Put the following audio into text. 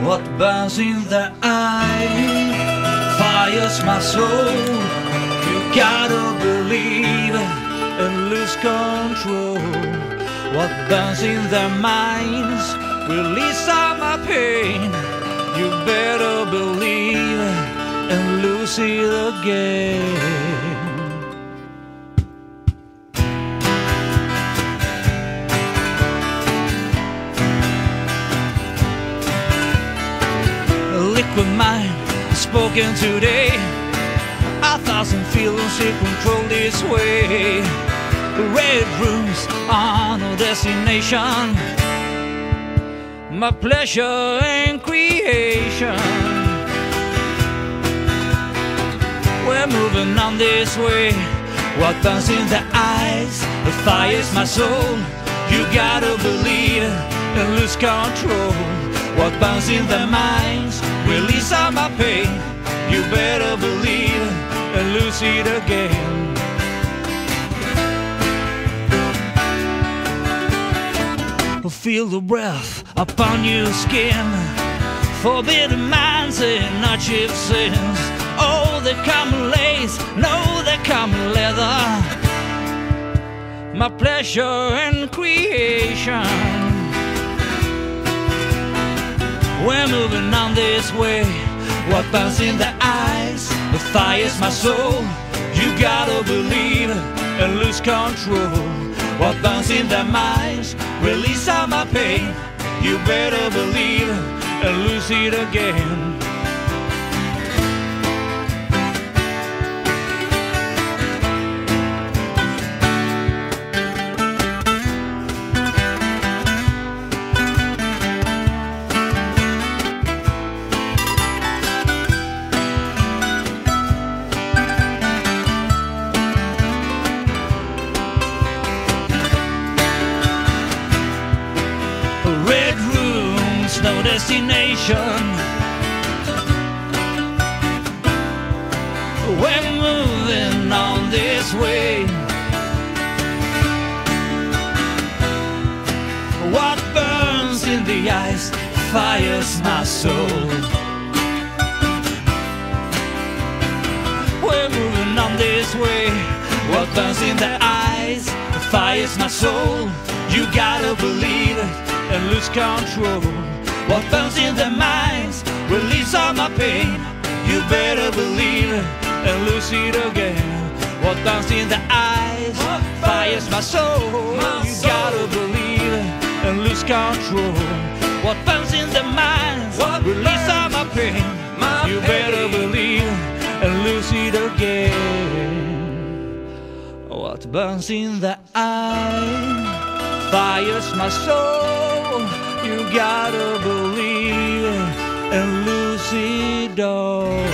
What burns in the eye fires my soul. You gotta believe and lose control. What burns in their minds release all my pain. You better believe and lose it again. Liquid mind spoken today. 1,000 feelings you control this way. Red rooms on a destination. My pleasure and creation. We're moving on this way. What burns in the eyes fires my soul. You gotta believe and lose control. What burns in their minds release all my pain. You better believe and lose it again. Feel the breath upon your skin. Forbidden minds and achieved sins. Oh, they come in lace, no, they come in leather. My pleasure and creation. We're moving on this way. What burns in the eyes fires my soul. You gotta believe and lose control. What burns in their minds release all my pain. You better believe and lose it again. Red rooms, no destination. We're moving on this way. What burns in the eyes fires my soul. We're moving on this way. What burns in the eyes fires my soul. You gotta believe it and lose control. What burns in their minds release all my pain. You better believe it and lose it again. What burns in the eyes fires my soul. You gotta believe it and lose control. What burns in their minds release all my pain. You better believe it and lose it again. What burns in the eye fires my soul. You gotta believe and lose it all.